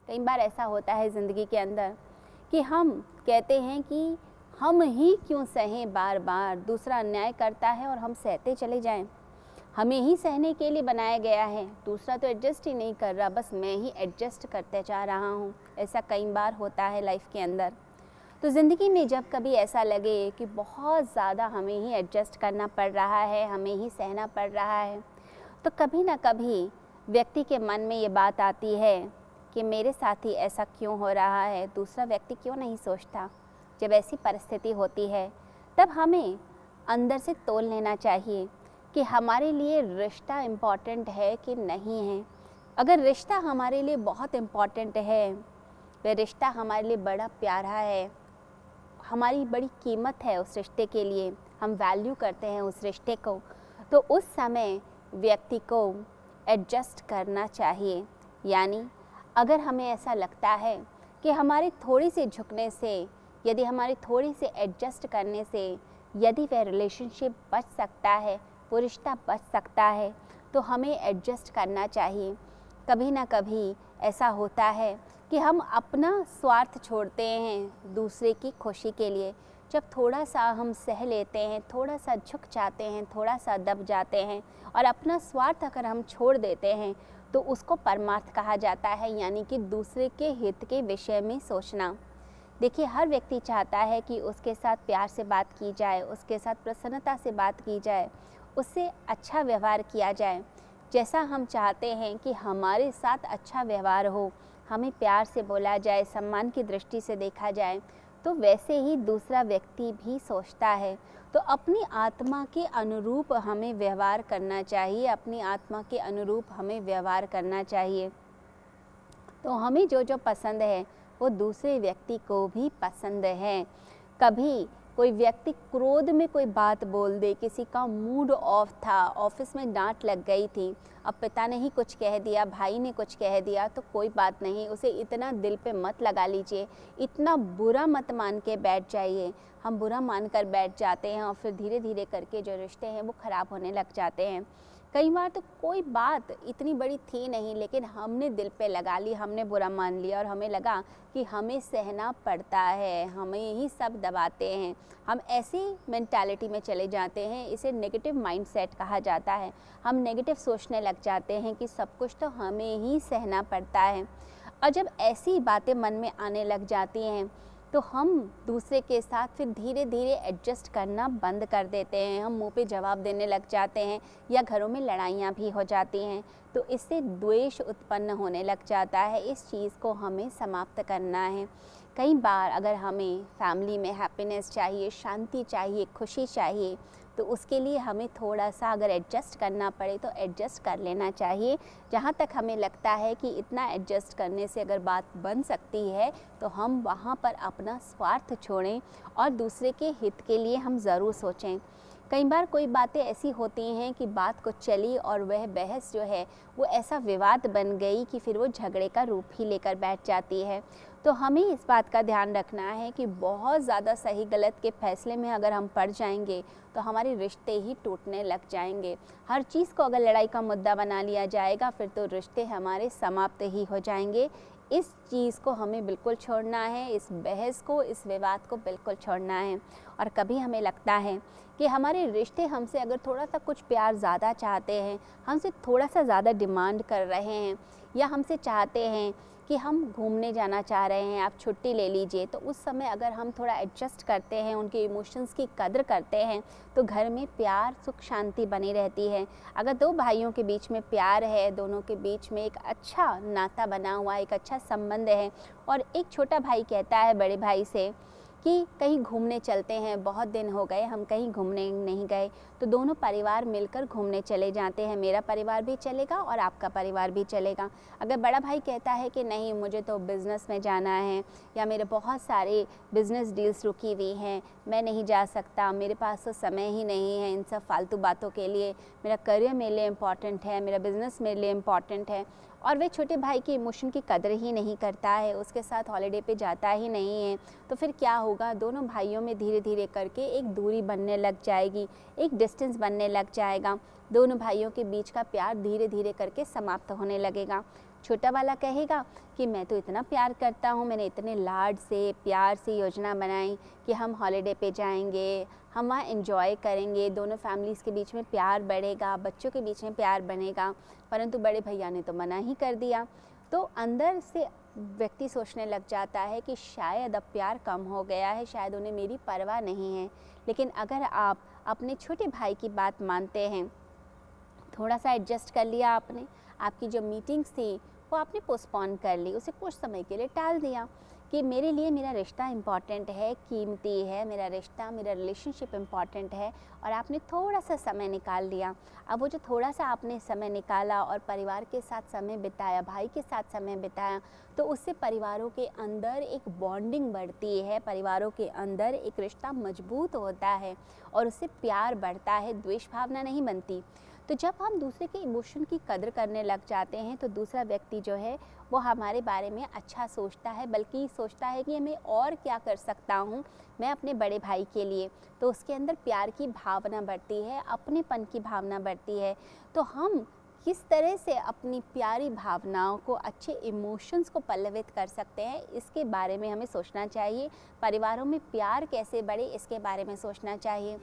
कई बार ऐसा होता है ज़िंदगी के अंदर कि हम कहते हैं कि हम ही क्यों सहें, बार बार दूसरा अन्याय करता है और हम सहते चले जाएं। हमें ही सहने के लिए बनाया गया है, दूसरा तो एडजस्ट ही नहीं कर रहा, बस मैं ही एडजस्ट करते जा रहा हूँ। ऐसा कई बार होता है लाइफ के अंदर। तो ज़िंदगी में जब कभी ऐसा लगे कि बहुत ज़्यादा हमें ही एडजस्ट करना पड़ रहा है, हमें ही सहना पड़ रहा है, तो कभी ना कभी व्यक्ति के मन में ये बात आती है कि मेरे साथ ही ऐसा क्यों हो रहा है, दूसरा व्यक्ति क्यों नहीं सोचता। जब ऐसी परिस्थिति होती है तब हमें अंदर से तोल लेना चाहिए कि हमारे लिए रिश्ता इम्पॉर्टेंट है कि नहीं है। अगर रिश्ता हमारे लिए बहुत इम्पॉर्टेंट है, वह रिश्ता हमारे लिए बड़ा प्यारा है, हमारी बड़ी कीमत है उस रिश्ते के लिए, हम वैल्यू करते हैं उस रिश्ते को, तो उस समय व्यक्ति को एडजस्ट करना चाहिए। यानी अगर हमें ऐसा लगता है कि हमारे थोड़ी सी झुकने से, यदि हमारी थोड़ी सी एडजस्ट करने से यदि वह रिलेशनशिप बच सकता है, वो रिश्ता बच सकता है, तो हमें एडजस्ट करना चाहिए। कभी ना कभी ऐसा होता है कि हम अपना स्वार्थ छोड़ते हैं दूसरे की खुशी के लिए। जब थोड़ा सा हम सह लेते हैं, थोड़ा सा झुक जाते हैं, थोड़ा सा दब जाते हैं और अपना स्वार्थ अगर हम छोड़ देते हैं तो उसको परमार्थ कहा जाता है, यानी कि दूसरे के हित के विषय में सोचना। देखिए, हर व्यक्ति चाहता है कि उसके साथ प्यार से बात की जाए, उसके साथ प्रसन्नता से बात की जाए, उससे अच्छा व्यवहार किया जाए। जैसा हम चाहते हैं कि हमारे साथ अच्छा व्यवहार हो, हमें प्यार से बोला जाए, सम्मान की दृष्टि से देखा जाए, तो वैसे ही दूसरा व्यक्ति भी सोचता है। तो अपनी आत्मा के अनुरूप हमें व्यवहार करना चाहिए, अपनी आत्मा के अनुरूप हमें व्यवहार करना चाहिए। तो हमें जो जो पसंद है वो दूसरे व्यक्ति को भी पसंद है। कभी कोई व्यक्ति क्रोध में कोई बात बोल दे, किसी का मूड ऑफ था, ऑफिस में डांट लग गई थी, अब पिता ने ही कुछ कह दिया, भाई ने कुछ कह दिया, तो कोई बात नहीं, उसे इतना दिल पे मत लगा लीजिए, इतना बुरा मत मान के बैठ जाइए। हम बुरा मान कर बैठ जाते हैं और फिर धीरे धीरे करके जो रिश्ते हैं वो ख़राब होने लग जाते हैं। कई बार तो कोई बात इतनी बड़ी थी नहीं, लेकिन हमने दिल पे लगा ली, हमने बुरा मान लिया और हमें लगा कि हमें सहना पड़ता है, हमें ही सब दबाते हैं। हम ऐसी मेंटालिटी में चले जाते हैं, इसे नेगेटिव माइंडसेट कहा जाता है। हम नेगेटिव सोचने लग जाते हैं कि सब कुछ तो हमें ही सहना पड़ता है। और जब ऐसी बातें मन में आने लग जाती हैं तो हम दूसरे के साथ फिर धीरे धीरे एडजस्ट करना बंद कर देते हैं। हम मुंह पे जवाब देने लग जाते हैं या घरों में लड़ाइयाँ भी हो जाती हैं, तो इससे द्वेष उत्पन्न होने लग जाता है। इस चीज़ को हमें समाप्त करना है। कई बार अगर हमें फैमिली में हैप्पीनेस चाहिए, शांति चाहिए, खुशी चाहिए, तो उसके लिए हमें थोड़ा सा अगर एडजस्ट करना पड़े तो एडजस्ट कर लेना चाहिए। जहाँ तक हमें लगता है कि इतना एडजस्ट करने से अगर बात बन सकती है तो हम वहाँ पर अपना स्वार्थ छोड़ें और दूसरे के हित के लिए हम ज़रूर सोचें। कई बार कोई बातें ऐसी होती हैं कि बात कुछ चली और वह बहस जो है वो ऐसा विवाद बन गई कि फिर वो झगड़े का रूप ही लेकर बैठ जाती है। तो हमें इस बात का ध्यान रखना है कि बहुत ज़्यादा सही गलत के फैसले में अगर हम पड़ जाएंगे तो हमारे रिश्ते ही टूटने लग जाएंगे। हर चीज़ को अगर लड़ाई का मुद्दा बना लिया जाएगा फिर तो रिश्ते हमारे समाप्त ही हो जाएंगे। इस चीज़ को हमें बिल्कुल छोड़ना है, इस बहस को, इस विवाद को बिल्कुल छोड़ना है। और कभी हमें लगता है कि हमारे रिश्ते हमसे अगर थोड़ा सा कुछ प्यार ज़्यादा चाहते हैं, हमसे थोड़ा सा ज़्यादा डिमांड कर रहे हैं, या हमसे चाहते हैं कि हम घूमने जाना चाह रहे हैं, आप छुट्टी ले लीजिए, तो उस समय अगर हम थोड़ा एडजस्ट करते हैं, उनके इमोशंस की कदर करते हैं, तो घर में प्यार, सुख, शांति बनी रहती है। अगर दो भाइयों के बीच में प्यार है, दोनों के बीच में एक अच्छा नाता बना हुआ, एक अच्छा संबंध है, और एक छोटा भाई कहता है बड़े भाई से कि कहीं घूमने चलते हैं, बहुत दिन हो गए हम कहीं घूमने नहीं गए, तो दोनों परिवार मिलकर घूमने चले जाते हैं। मेरा परिवार भी चलेगा और आपका परिवार भी चलेगा। अगर बड़ा भाई कहता है कि नहीं, मुझे तो बिज़नेस में जाना है, या मेरे बहुत सारे बिज़नेस डील्स रुकी हुई हैं, मैं नहीं जा सकता, मेरे पास तो समय ही नहीं है इन सब फालतू बातों के लिए, मेरा करियर मेरे लिए इम्पॉर्टेंट है, मेरा बिज़नेस मेरे लिए इम्पॉर्टेंट है, और वे छोटे भाई के इमोशन की कदर ही नहीं करता है, उसके साथ हॉलीडे पे जाता ही नहीं है, तो फिर क्या होगा, दोनों भाइयों में धीरे धीरे करके एक दूरी बनने लग जाएगी, एक डिस्टेंस बनने लग जाएगा। दोनों भाइयों के बीच का प्यार धीरे धीरे करके समाप्त होने लगेगा। छोटा वाला कहेगा कि मैं तो इतना प्यार करता हूँ, मैंने इतने लाड से प्यार से योजना बनाई कि हम हॉलिडे पे जाएंगे, हम वहाँ एंजॉय करेंगे, दोनों फैमिलीज़ के बीच में प्यार बढ़ेगा, बच्चों के बीच में प्यार बनेगा, परंतु बड़े भैया ने तो मना ही कर दिया। तो अंदर से व्यक्ति सोचने लग जाता है कि शायद अब प्यार कम हो गया है, शायद उन्हें मेरी परवाह नहीं है। लेकिन अगर आप अपने छोटे भाई की बात मानते हैं, थोड़ा सा एडजस्ट कर लिया आपने, आपकी जो मीटिंग्स थी वो आपने पोस्टपोन कर ली, उसे कुछ समय के लिए टाल दिया कि मेरे लिए मेरा रिश्ता इम्पॉर्टेंट है, कीमती है, मेरा रिश्ता, मेरा रिलेशनशिप इम्पॉर्टेंट है, और आपने थोड़ा सा समय निकाल लिया। अब वो जो थोड़ा सा आपने समय निकाला और परिवार के साथ समय बिताया, भाई के साथ समय बिताया, तो उससे परिवारों के अंदर एक बॉन्डिंग बढ़ती है, परिवारों के अंदर एक रिश्ता मजबूत होता है और उससे प्यार बढ़ता है, द्वेष भावना नहीं बनती। तो जब हम दूसरे के इमोशन की कदर करने लग जाते हैं तो दूसरा व्यक्ति जो है वो हमारे बारे में अच्छा सोचता है, बल्कि सोचता है कि मैं और क्या कर सकता हूँ मैं अपने बड़े भाई के लिए। तो उसके अंदर प्यार की भावना बढ़ती है, अपनेपन की भावना बढ़ती है। तो हम किस तरह से अपनी प्यारी भावनाओं को, अच्छे इमोशंस को पल्लवित कर सकते हैं, इसके बारे में हमें सोचना चाहिए। परिवारों में प्यार कैसे बढ़े, इसके बारे में सोचना चाहिए।